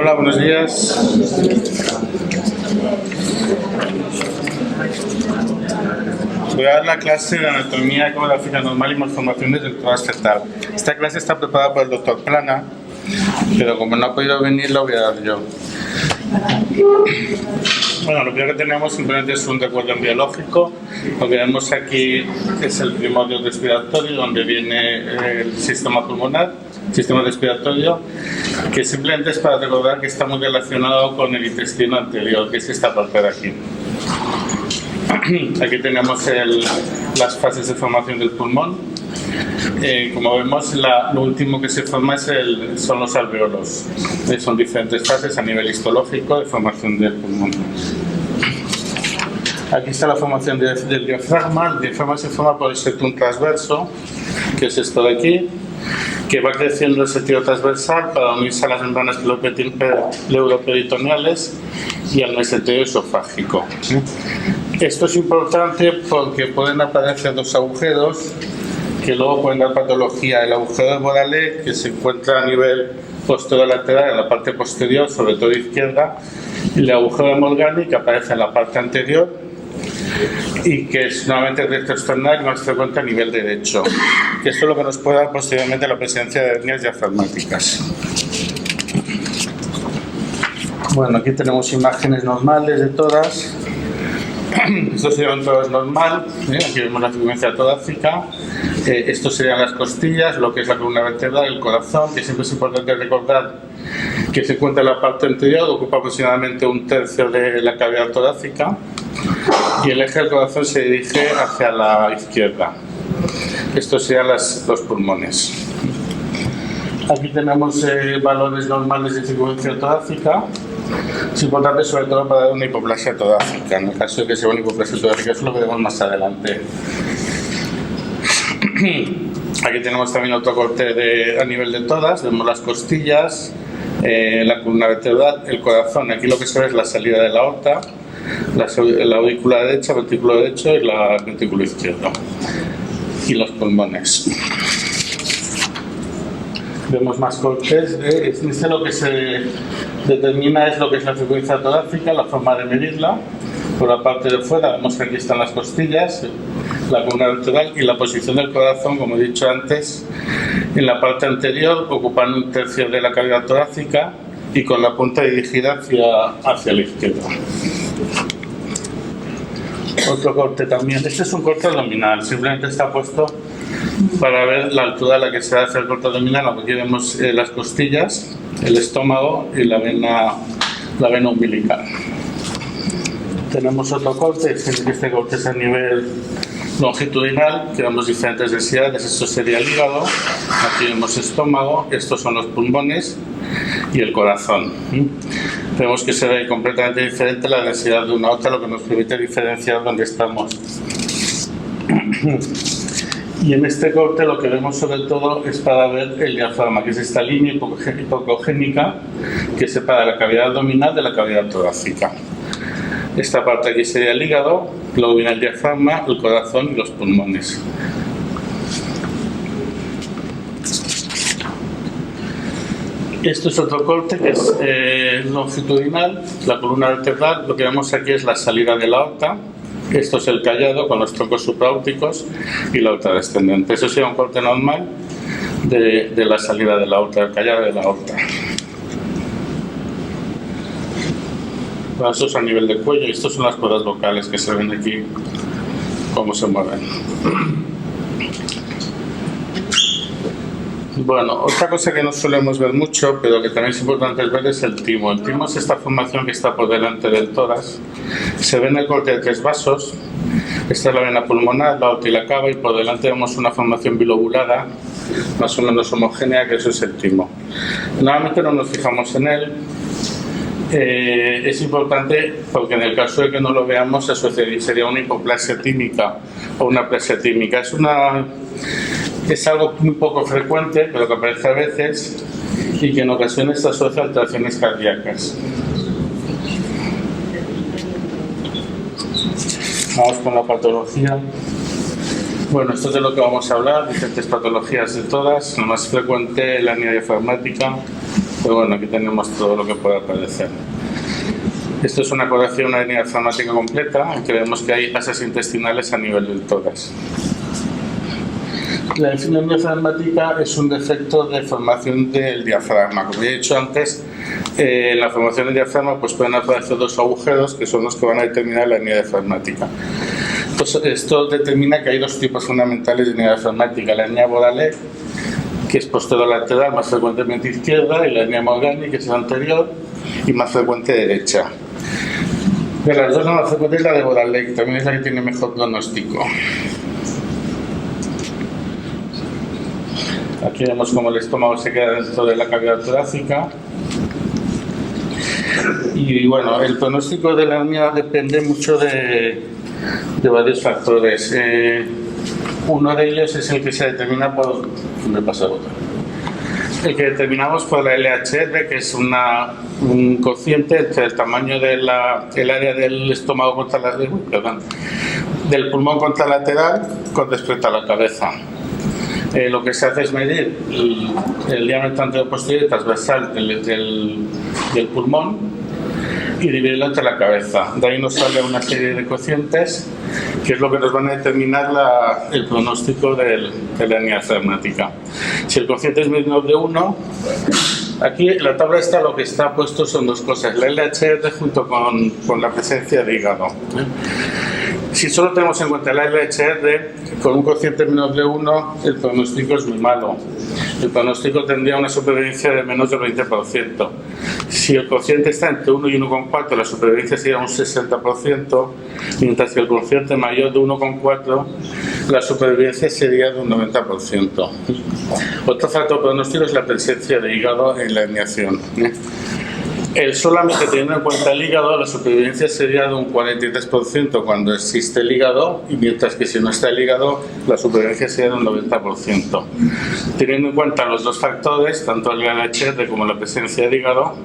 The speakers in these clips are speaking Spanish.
Hola, buenos días. Voy a dar la clase de anatomía ecográfica normal y malformaciones del tórax fetal. Esta clase está preparada por el doctor Plana, pero como no ha podido venir, la voy a dar yo. Bueno, lo primero que tenemos simplemente es un recuerdo biológico. Lo que vemos aquí es el primordio respiratorio, donde viene el sistema pulmonar, sistema respiratorio, que simplemente es para recordar que está muy relacionado con el intestino anterior, que es esta parte de aquí. Aquí tenemos las fases de formación del pulmón. Como vemos, lo último que se forma son los alveolos. Son diferentes fases a nivel histológico de formación del pulmón. Aquí está la formación del diafragma. El diafragma se forma por el septum transverso, que es esto de aquí, que va creciendo el sentido transversal para unirse a las membranas pleuroperitoneales y al mesenterio esofágico. Esto es importante porque pueden aparecer dos agujeros que luego pueden dar patología. El agujero de Borale, que se encuentra a nivel posterolateral en la parte posterior, sobre todo izquierda, y el agujero de Morgani, que aparece en la parte anterior y que es nuevamente rectoesternal y más frecuente a nivel derecho. Que esto es lo que nos puede dar posteriormente la presencia de hernias diafragmáticas. Bueno, aquí tenemos imágenes normales de todas. Esto sería un tórax normal, aquí vemos la frecuencia torácica. Esto serían las costillas, lo que es la columna vertebral, el corazón, que siempre es importante recordar que se encuentra en la parte anterior, ocupa aproximadamente un tercio de la cavidad torácica, y el eje del corazón se dirige hacia la izquierda. Estos serían los pulmones. Aquí tenemos valores normales de frecuencia torácica. Es importante sobre todo para dar una hipoplasia torácica. En el caso de que sea una hipoplasia torácica, eso lo veremos más adelante. Aquí tenemos también otro corte a nivel de tórax. Vemos las costillas, la columna vertebral, el corazón. Aquí lo que se ve es la salida de la aorta, la aurícula derecha, el ventrículo derecho y el ventrículo izquierdo. Y los pulmones. Vemos más cortes. Lo que se determina es lo que es la frecuencia torácica, la forma de medirla. Por la parte de fuera vemos que aquí están las costillas, la columna vertebral y la posición del corazón, como he dicho antes, en la parte anterior, ocupando un tercio de la cavidad torácica y con la punta dirigida hacia la izquierda. Otro corte también. Este es un corte abdominal, simplemente está puesto para ver la altura a la que se hace el corte abdominal. Aquí vemos las costillas, el estómago y la vena umbilical. Tenemos otro corte, este corte es a nivel longitudinal, que vemos diferentes densidades. Esto sería el hígado, aquí vemos estómago, estos son los pulmones y el corazón. Vemos que se ve completamente diferente la densidad de una a otra, lo que nos permite diferenciar dónde estamos. Y en este corte lo que vemos sobre todo es para ver el diafragma, que es esta línea hipocogénica que separa la cavidad abdominal de la cavidad torácica. Esta parte aquí sería el hígado, luego viene el diafragma, el corazón y los pulmones. Esto es otro corte que es longitudinal, la columna vertebral. Lo que vemos aquí es la salida de la aorta. Esto es el callado con los troncos supraórticos y la aorta descendente. Eso sería un corte normal de la salida de la aorta, del callado de la aorta. Pasos a nivel de cuello. Estas son las cuerdas vocales que se ven aquí, cómo se mueven. Bueno, otra cosa que no solemos ver mucho, pero que también es importante ver, es el timo. El timo es esta formación que está por delante del tórax. Se ve en el corte de tres vasos. Esta es la vena pulmonar, la aorta y la cava, y por delante vemos una formación bilobulada, más o menos homogénea, que eso es el timo. Normalmente no nos fijamos en él. Es importante porque en el caso de que no lo veamos sería una hipoplasia tímica o una plasia tímica. Es algo muy poco frecuente, pero que aparece a veces y que en ocasiones se asocia a alteraciones cardíacas. Vamos con la patología. Bueno, esto es de lo que vamos a hablar, diferentes patologías de todas. La más frecuente, la hernia diafragmática, Pero bueno, aquí tenemos todo lo que puede aparecer. Esto es una coagulación, una hernia diafragmática completa, en que vemos que hay asas intestinales a nivel del tórax. La hernia diafragmática es un defecto de formación del diafragma. Como he dicho antes, la formación del diafragma pues pueden aparecer dos agujeros que son los que van a determinar la hernia diafragmática. Entonces, esto determina que hay dos tipos fundamentales de hernia diafragmática: la hernia Borale, que es posterolateral, más frecuentemente izquierda, y la hernia Morgani, que es la anterior y más frecuente derecha. De las dos, la más frecuente es la de Borale, que también es la que tiene mejor pronóstico. Aquí vemos cómo el estómago se queda dentro de la cavidad torácica. Y bueno, el pronóstico de la hernia depende mucho de varios factores. Uno de ellos es el que se determina por... ¿Me pasa otra? El que determinamos por la LHR, que es un cociente entre el tamaño del área del estómago del pulmón contralateral con respecto a la cabeza. Lo que se hace es medir el diámetro anterior-posterior y transversal del pulmón y dividirlo entre la cabeza. De ahí nos sale una serie de cocientes que es lo que nos van a determinar el pronóstico de la hernia diafragmática. Si el cociente es menor de 1, aquí en la tabla lo que está puesto son dos cosas: la LHR junto con la presencia de hígado. Si solo tenemos en cuenta la LHR, con un cociente menor de 1, el pronóstico es muy malo. El pronóstico tendría una supervivencia de menos del 20%. Si el cociente está entre 1 y 1,4, la supervivencia sería un 60%, mientras que el cociente mayor de 1,4, la supervivencia sería de un 90%. Otro factor pronóstico es la presencia de hígado en la herniación. Solamente teniendo en cuenta el hígado, la supervivencia sería de un 43% cuando existe el hígado, y mientras que si no está el hígado, la supervivencia sería de un 90%. Teniendo en cuenta los dos factores, tanto el LHR como la presencia de hígado,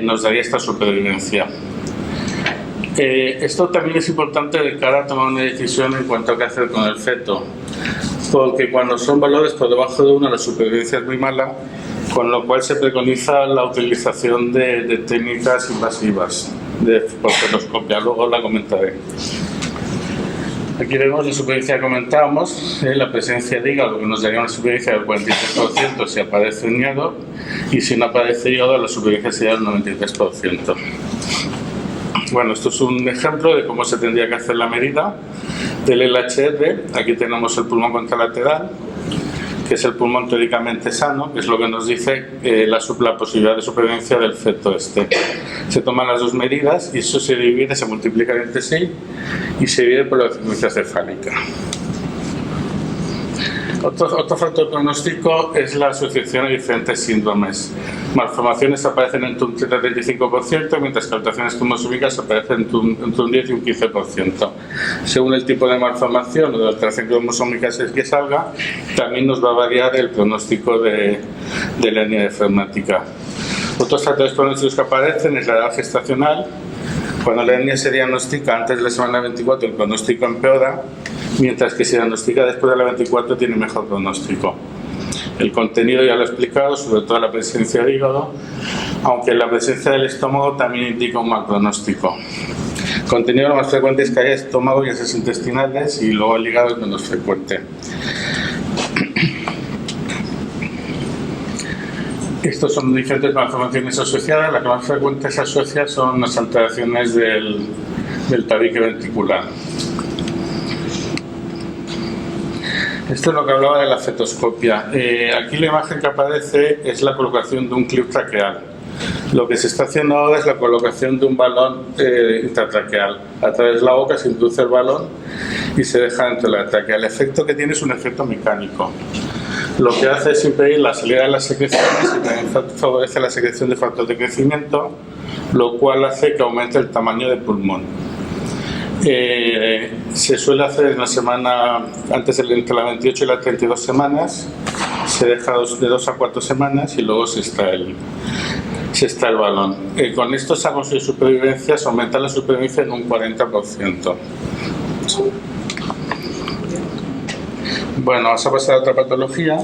nos daría esta supervivencia. Esto también es importante de cara a tomar una decisión en cuanto a qué hacer con el feto, porque cuando son valores por debajo de 1, la supervivencia es muy mala, con lo cual se preconiza la utilización de técnicas invasivas por fetoscopia. Luego la comentaré. Aquí vemos la supervivencia que comentábamos, la presencia de hígado, que nos daría una supervivencia del 43% si aparece un hígado, y si no aparece hígado, la supervivencia sería del 93%. Bueno, esto es un ejemplo de cómo se tendría que hacer la medida del LHR. Aquí tenemos el pulmón contralateral, que es el pulmón teóricamente sano, que es lo que nos dice la posibilidad de supervivencia del feto este. Se toman las dos medidas y eso se divide, se multiplica entre sí y se divide por la frecuencia cefálica. Otro factor pronóstico es la asociación a diferentes síndromes. Malformaciones aparecen entre un 30-35%, mientras que alteraciones cromosómicas aparecen entre un 10 y un 15%. Según el tipo de malformación o de alteración cromosómica que salga, también nos va a variar el pronóstico de la hernia diafragmática. Otros factores pronósticos que aparecen es la edad gestacional. Cuando la hernia se diagnostica antes de la semana 24, el pronóstico empeora, mientras que si se diagnostica después de la 24 tiene mejor pronóstico. El contenido ya lo he explicado, sobre todo la presencia de hígado, aunque la presencia del estómago también indica un mal pronóstico. El contenido lo más frecuente es que haya estómago y heces intestinales, y luego el hígado es menos frecuente. Estos son diferentes malformaciones asociadas. La que más frecuente se asocia son las alteraciones del tabique ventricular. Esto es lo que hablaba de la fetoscopia. Aquí la imagen que aparece es la colocación de un clip traqueal. Lo que se está haciendo ahora es la colocación de un balón intratraqueal. A través de la boca se introduce el balón y se deja dentro de la tráquea. El efecto que tiene es un efecto mecánico. Lo que hace es impedir la salida de las secreciones y también favorece la secreción de factores de crecimiento, lo cual hace que aumente el tamaño del pulmón. Se suele hacer en la semana, entre las 28 y las 32 semanas, se deja de 2 a 4 semanas y luego se extrae el balón. Con estos sacos de supervivencia se aumenta la supervivencia en un 40%. Bueno, vamos a pasar a otra patología.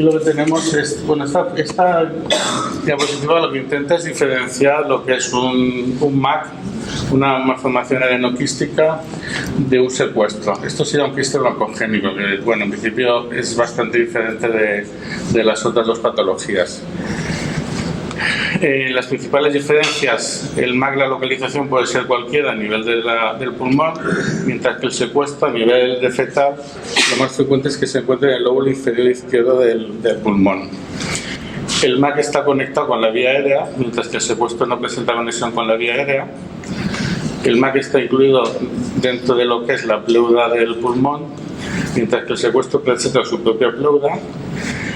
Aquí lo que tenemos es, bueno, esta diapositiva lo que intenta es diferenciar lo que es un MAC, una malformación adenoquística, de un secuestro. Esto sería un quiste broncogénico, que, bueno, en principio es bastante diferente de las otras dos patologías. Las principales diferencias: el MAC, la localización puede ser cualquiera a nivel del pulmón, mientras que el secuestro a nivel de fetal lo más frecuente es que se encuentre en el lóbulo inferior izquierdo del pulmón. El MAC está conectado con la vía aérea, mientras que el secuestro no presenta conexión con la vía aérea. El MAC está incluido dentro de lo que es la pleura del pulmón, mientras que el secuestro presenta su propia pleura.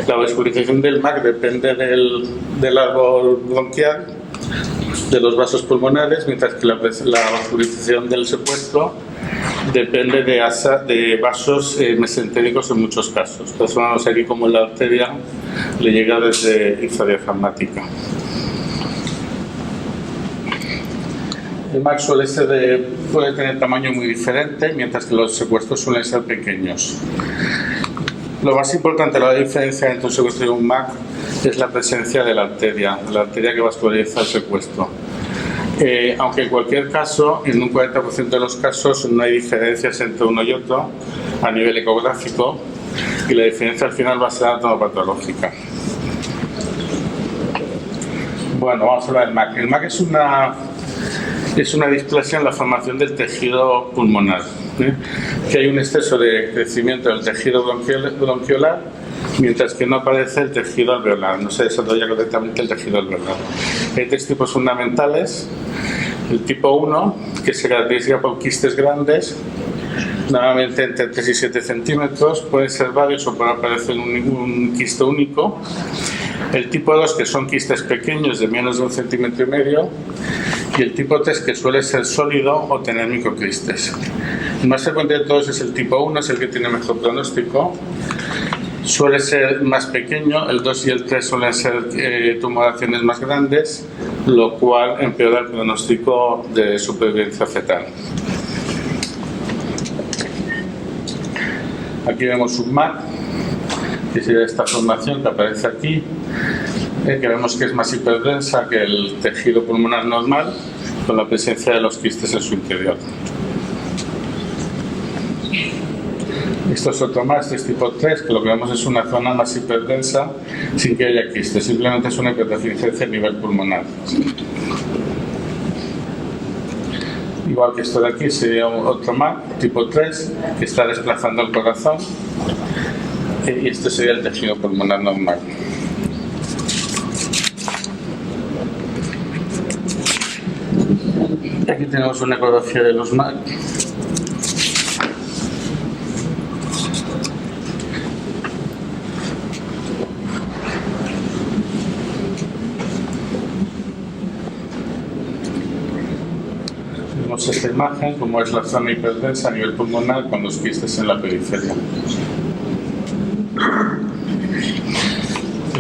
La vascularización del MAC depende del árbol bronquial, de los vasos pulmonares, mientras que la vascularización del secuestro depende de vasos mesentéricos en muchos casos. Transformamos aquí como la arteria le llega desde infradiafragmática. El MAC puede tener tamaño muy diferente, mientras que los secuestros suelen ser pequeños. Lo más importante, la diferencia entre un secuestro y un MAC, es la presencia de la arteria que vasculariza el secuestro. Aunque en cualquier caso, en un 40% de los casos, no hay diferencias entre uno y otro a nivel ecográfico, y la diferencia al final va a ser anatomopatológica. Bueno, vamos a hablar del MAC. El MAC es una displasia en la formación del tejido pulmonar, que hay un exceso de crecimiento del tejido bronquiolar, mientras que no aparece el tejido alveolar, no se desarrolla correctamente el tejido alveolar. Hay tres tipos fundamentales: el tipo 1, que se caracteriza por quistes grandes, normalmente entre 3 y 7 centímetros, pueden ser varios o puede aparecer un quiste único. El tipo 2, que son quistes pequeños de menos de 1,5 centímetros, y el tipo 3, que suele ser sólido o tener microquistes. El más frecuente de todos es el tipo 1, es el que tiene mejor pronóstico. Suele ser más pequeño, el 2 y el 3 suelen ser tumoraciones más grandes, lo cual empeora el pronóstico de supervivencia fetal. Aquí vemos un MAC, que sería esta formación que aparece aquí, que vemos que es más hiperdensa que el tejido pulmonar normal, con la presencia de los quistes en su interior. Esto es otro MAC, este es tipo 3, que lo que vemos es una zona más hiperdensa sin que haya quistes, simplemente es una hiperdeficiencia a nivel pulmonar. Igual que esto de aquí, sería otro MAC, tipo 3, que está desplazando el corazón, y este sería el tejido pulmonar normal. Aquí tenemos una ecografía de los MAC. Vemos esta imagen, como es la zona hiperdensa a nivel pulmonar con los quistes en la periferia.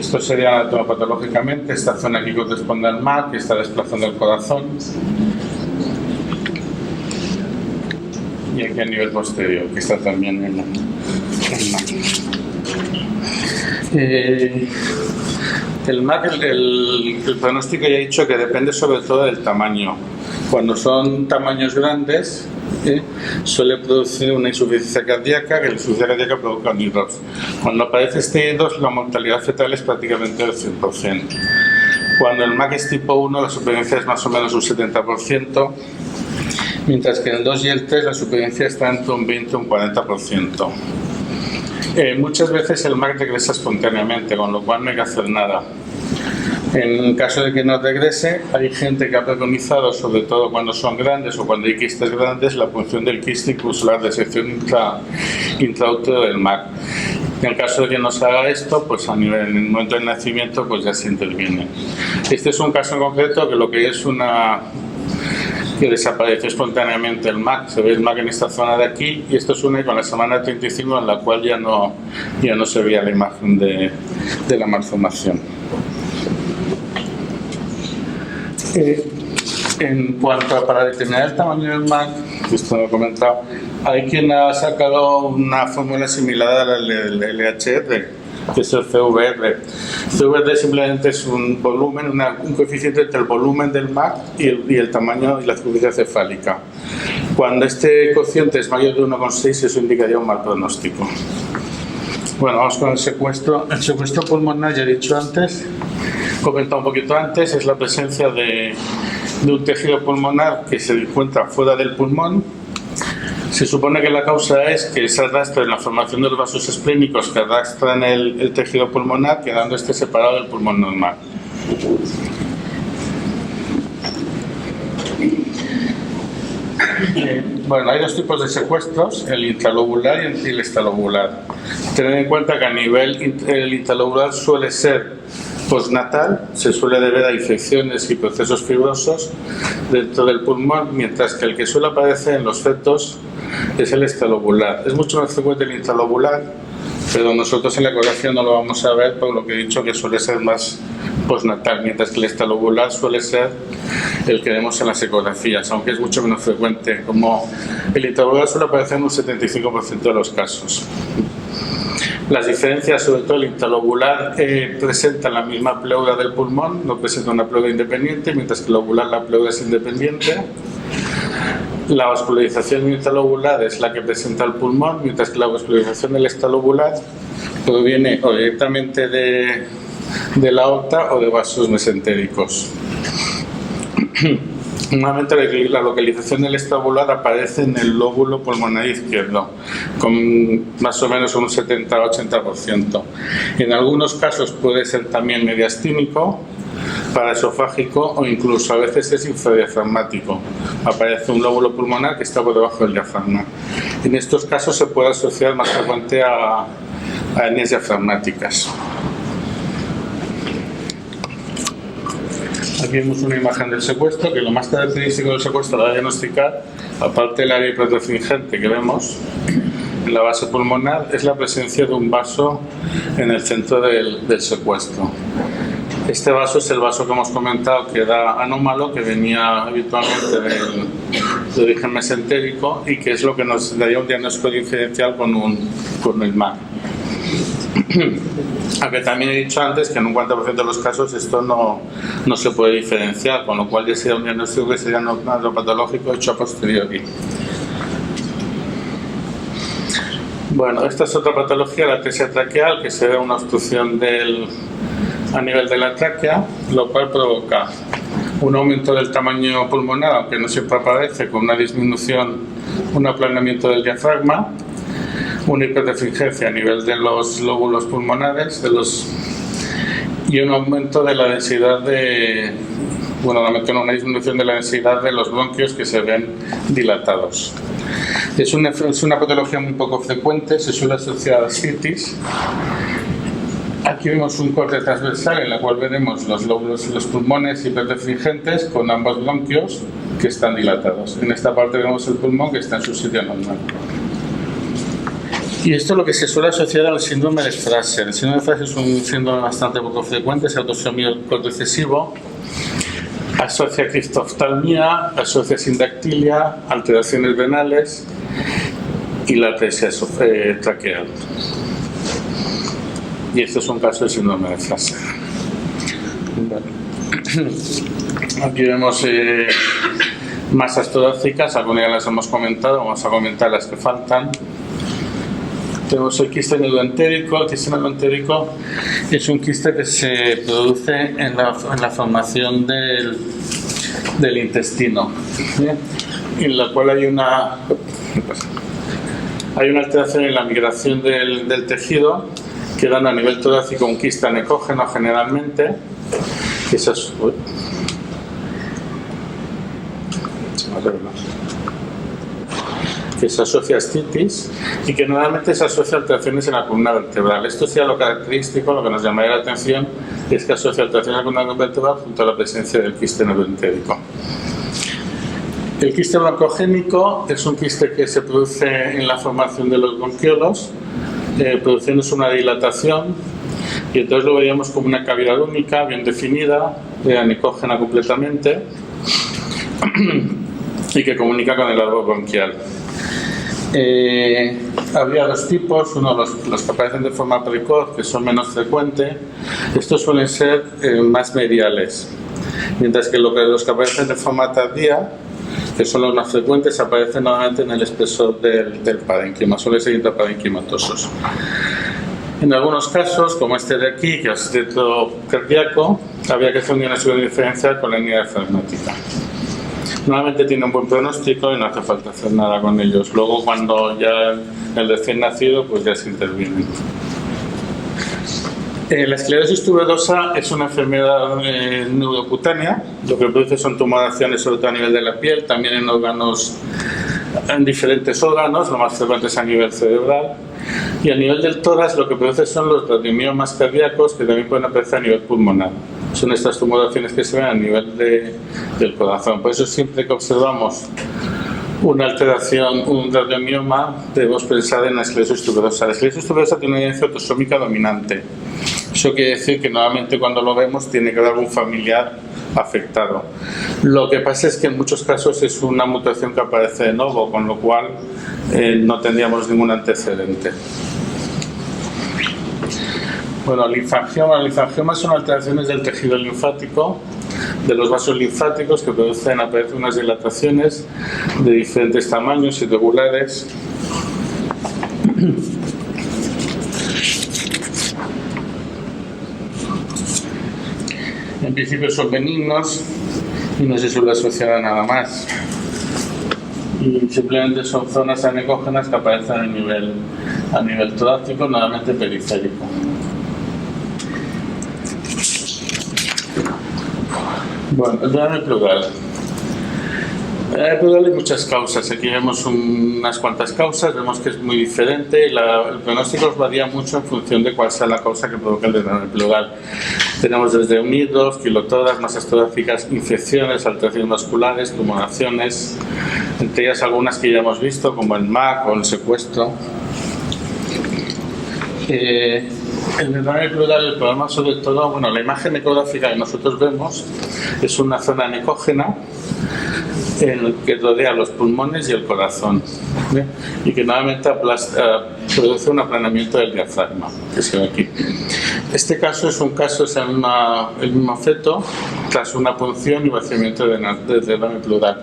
Esto sería anatomopatológicamente. Esta zona aquí corresponde al MAC, que está desplazando el corazón. Y aquí a nivel posterior, que está también en MAC. El MAC, el pronóstico ya he dicho que depende sobre todo del tamaño. Cuando son tamaños grandes, suele producir una insuficiencia cardíaca, que la insuficiencia cardíaca provoca un IROS. Cuando aparece este IROS, la mortalidad fetal es prácticamente del 100%. Cuando el MAC es tipo 1, la supervivencia es más o menos un 70%, mientras que en el 2 y el 3 la supervivencia está entre un 20 y un 40%. Muchas veces el MAC regresa espontáneamente, con lo cual no hay que hacer nada. En caso de que no regrese, hay gente que ha preconizado, sobre todo cuando son grandes o cuando hay quistes grandes, la punción del quiste, incluso la resección intraútero del MAC. En el caso de que no se haga esto, pues en el momento del nacimiento pues ya se interviene. Este es un caso en concreto que lo que es que desaparece espontáneamente el MAC. Se ve el MAC en esta zona de aquí, y esto es una con la semana 35 en la cual ya no se veía la imagen de la malformación. En cuanto a para determinar el tamaño del MAC, esto lo he comentado, hay quien ha sacado una fórmula similar a la del LHR, que es el CVR. CVR simplemente es un volumen, un coeficiente entre el volumen del MAC y el tamaño y la circunferencia cefálica. Cuando este cociente es mayor de 1,6, eso indicaría un mal pronóstico. Bueno, vamos con el secuestro. El secuestro pulmonar, ya he dicho antes, comentado un poquito antes, es la presencia de un tejido pulmonar que se encuentra fuera del pulmón. Se supone que la causa es que se arrastra en la formación de los vasos esplénicos que arrastran el tejido pulmonar, quedando este separado del pulmón normal. Bueno, hay dos tipos de secuestros, el intralobular y el extralobular. Tened en cuenta que a nivel el intralobular suele ser postnatal, se suele deber a infecciones y procesos fibrosos dentro del pulmón, mientras que el que suele aparecer en los fetos es el extralobular. Es mucho más frecuente el intralobular, pero nosotros en la ecografía no lo vamos a ver por lo que he dicho, que suele ser más postnatal, mientras que el extralobular suele ser el que vemos en las ecografías, aunque es mucho menos frecuente. Como el intralobular suele aparecer en un 75% de los casos. Las diferencias, sobre todo el intralobular presenta la misma pleura del pulmón, no presenta una pleura independiente, mientras que el lobular la pleura es independiente. La vascularización intralobular es la que presenta el pulmón, mientras que la vascularización del extralobular proviene o directamente de la aorta o de vasos mesentéricos. Normalmente la localización del extralobular aparece en el lóbulo pulmonar izquierdo, con más o menos un 70-80%. En algunos casos puede ser también mediastínico, paraesofágico o incluso a veces es infradiafragmático. Aparece un lóbulo pulmonar que está por debajo del diafragma. En estos casos se puede asociar más frecuente a hernias diafragmáticas. Aquí vemos una imagen del secuestro, que lo más característico del secuestro a diagnosticar, aparte del área hipertrofingente que vemos en la base pulmonar, es la presencia de un vaso en el centro del secuestro. Este vaso es el vaso que hemos comentado que era anómalo, que venía habitualmente de origen mesentérico y que es lo que nos daría un diagnóstico diferencial con el MAC. Aunque también he dicho antes que en un 40% de los casos esto no se puede diferenciar, con lo cual ya sería un diagnóstico que sería patológico hecho a posteriori. Bueno, esta es otra patología, la atresia traqueal, que se ve una obstrucción a nivel de la tráquea, lo cual provoca un aumento del tamaño pulmonar, aunque no siempre aparece, con una disminución, un aplanamiento del diafragma, una hipertrofingenia a nivel de los lóbulos pulmonares y un aumento de la densidad una disminución de la densidad de los bronquios que se ven dilatados. Es una patología muy poco frecuente, se suele asociar a ascitis. Aquí vemos un corte transversal en el cual veremos los lóbulos y los pulmones hipertrofingentes con ambos bronquios que están dilatados. En esta parte vemos el pulmón que está en su sitio normal. Y esto es lo que se suele asociar al síndrome de Fraser. El síndrome de Fraser es un síndrome bastante poco frecuente, es autosomio cortoexcesivo, asocia criptoftalmia, asocia sindactilia, alteraciones renales y la atresia traqueal. Y este es un caso de síndrome de Fraser. Bueno. Aquí vemos masas torácicas, algunas ya las hemos comentado, vamos a comentar las que faltan. Tenemos el quiste neuroentérico. El quiste neuroentérico es un quiste que se produce en la formación del intestino, en la cual hay una alteración en la migración del tejido, que dan a nivel torácico un quiste anecógeno generalmente, que se asocia a ascitis y que normalmente se asocia a alteraciones en la columna vertebral. Esto sería lo característico, lo que nos llamaría la atención es que asocia alteraciones en la columna vertebral junto a la presencia del quiste neuroentérico. El quiste broncogénico es un quiste que se produce en la formación de los bronquiolos, produciéndose una dilatación, y entonces lo veríamos como una cavidad única, bien definida, anicógena completamente, y que comunica con el árbol bronquial. Habría dos tipos, uno los que aparecen de forma precoz, que son menos frecuentes. Estos suelen ser más mediales, mientras que los que aparecen de forma tardía, que son los más frecuentes, aparecen normalmente en el espesor del parénquima, suelen ser intraparenquimatosos. En algunos casos, como este de aquí, que es centro cardíaco, habría que hacer una segunda diferencia con la línea diafragmática. Normalmente tiene un buen pronóstico y no hace falta hacer nada con ellos. Luego, cuando ya el recién nacido, pues ya se intervienen. La esclerosis tuberosa es una enfermedad neurocutánea. Lo que produce son tumoraciones sobre todo a nivel de la piel, también en órganos, en diferentes órganos, lo más frecuente es a nivel cerebral. Y a nivel del tórax lo que produce son los radiomiomas cardíacos, que también pueden aparecer a nivel pulmonar. Son estas tumoraciones que se ven a nivel del corazón. Por eso siempre que observamos una alteración, un radiomioma, debemos pensar en la esclerosis tuberosa. La esclerosis tuberosa tiene una herencia autosómica dominante. Eso quiere decir que normalmente cuando lo vemos tiene que haber algún familiar afectado. Lo que pasa es que en muchos casos es una mutación que aparece de nuevo, con lo cual no tendríamos ningún antecedente. Bueno, linfangiomas son alteraciones del tejido linfático, de los vasos linfáticos, que aparecen unas dilataciones de diferentes tamaños irregulares. En principio son benignos y no se suele asociar a nada más. Y simplemente son zonas anecógenas que aparecen a nivel torácico, normalmente periférico. Bueno, el derrame pleural. El pleural hay muchas causas. Aquí vemos unas cuantas causas. Vemos que es muy diferente. El pronóstico varía mucho en función de cuál sea la causa que provoca el derrame pleural. Tenemos desde unidos, quilotoras, masas torácicas, infecciones, alteraciones vasculares, tumoraciones, entre ellas algunas que ya hemos visto, como el MAC o el secuestro. El derrame pleural, el problema sobre todo, bueno, la imagen ecográfica que nosotros vemos es una zona anecógena que rodea los pulmones y el corazón, ¿sí? Y que normalmente produce un aplanamiento del diafragma, que se ve aquí. Este caso es el mismo feto tras una punción y vaciamiento del derrame pleural.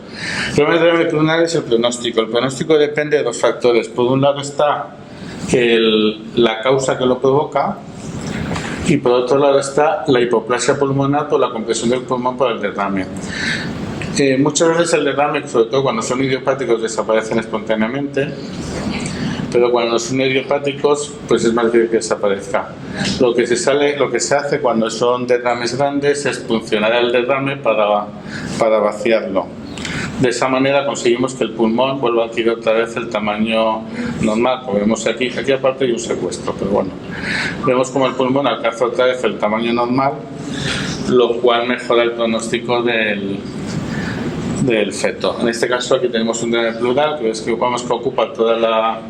El problema del derrame pleural es el pronóstico. El pronóstico depende de dos factores. Por un lado está la causa que lo provoca, y por otro lado está la hipoplasia pulmonar por la compresión del pulmón por el derrame. Muchas veces el derrame, sobre todo cuando son idiopáticos, desaparecen espontáneamente, pero cuando son idiopáticos, pues es más difícil que desaparezca. Lo que se hace cuando son derrames grandes es puncionar el derrame para vaciarlo. De esa manera conseguimos que el pulmón vuelva a adquirir otra vez el tamaño normal. Como vemos aquí aparte hay un secuestro, pero bueno, vemos como el pulmón alcanza otra vez el tamaño normal, lo cual mejora el pronóstico del feto. En este caso aquí tenemos un derrame pleural que ocupa toda la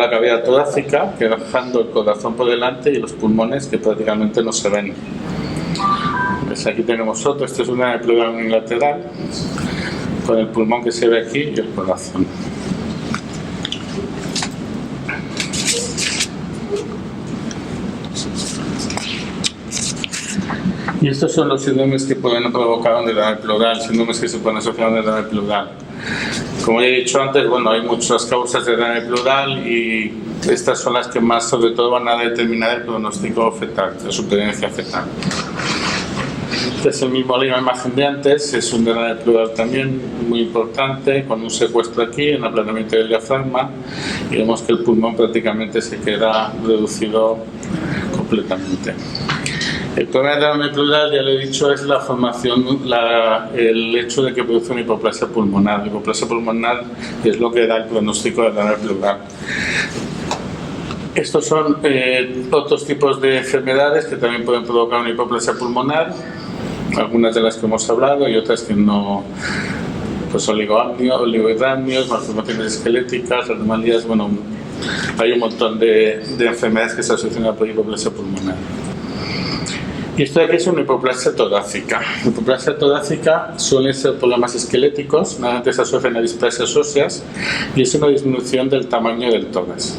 cavidad torácica, dejando el corazón por delante y los pulmones que prácticamente no se ven. ¿Ves? Aquí tenemos otro. Este es un derrame pleural unilateral, con el pulmón que se ve aquí y el corazón. Y estos son los síndromes que pueden provocar un derrame pleural, síndromes que se pueden asociar a un derrame pleural. Como ya he dicho antes, bueno, hay muchas causas de derrame pleural y estas son las que más sobre todo van a determinar el pronóstico fetal, la supervivencia fetal. Este es el mismo la imagen de antes, es un derrame pleural también muy importante, con un secuestro aquí, un aplanamiento del diafragma, y vemos que el pulmón prácticamente se queda reducido completamente. El problema del derrame pleural, ya lo he dicho, es la formación, el hecho de que produce una hipoplasia pulmonar. La hipoplasia pulmonar es lo que da el pronóstico del derrame pleural. Estos son otros tipos de enfermedades que también pueden provocar una hipoplasia pulmonar, algunas de las que hemos hablado y otras que no, pues oligohidramnios, malformaciones esqueléticas, anomalías, bueno, hay un montón de enfermedades que se asocian a la hipoplasia pulmonar. Y esto de aquí es una hipoplasia torácica. La hipoplasia torácica suelen ser problemas esqueléticos, normalmente se asocian a displasias óseas y es una disminución del tamaño del tórax.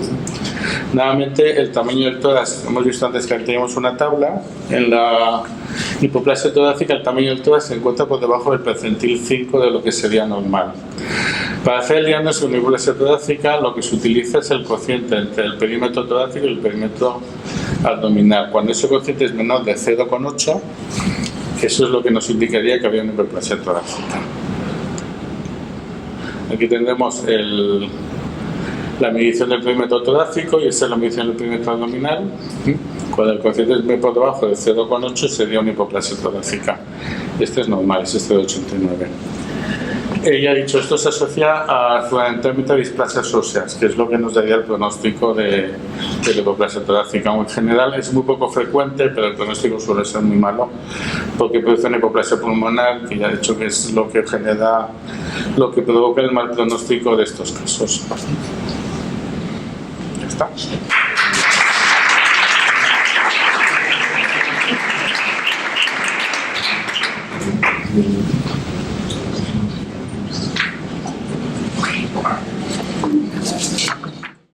Nuevamente, el tamaño del tórax, hemos visto antes que teníamos una tabla, en la hipoplasia torácica el tamaño del tórax se encuentra por debajo del percentil 5 de lo que sería normal. Para hacer el diagnóstico de una hipoplasia torácica lo que se utiliza es el cociente entre el perímetro torácico y el perímetro abdominal. Cuando ese cociente es menor de 0,8, eso es lo que nos indicaría que había una hipoplasia torácica. Aquí tendremos la medición del perímetro torácico y esta es la medición del perímetro abdominal. Cuando el cociente es por debajo de 0,8 sería una hipoplasia torácica. Este es normal, es este de 89. Ella ha dicho, esto se asocia fundamentalmente a displasias óseas, que es lo que nos daría el pronóstico de la hipoplasia torácica. En general es muy poco frecuente, pero el pronóstico suele ser muy malo, porque produce una hipoplasia pulmonar, que ya he dicho que es lo que genera, lo que provoca el mal pronóstico de estos casos. Ya está.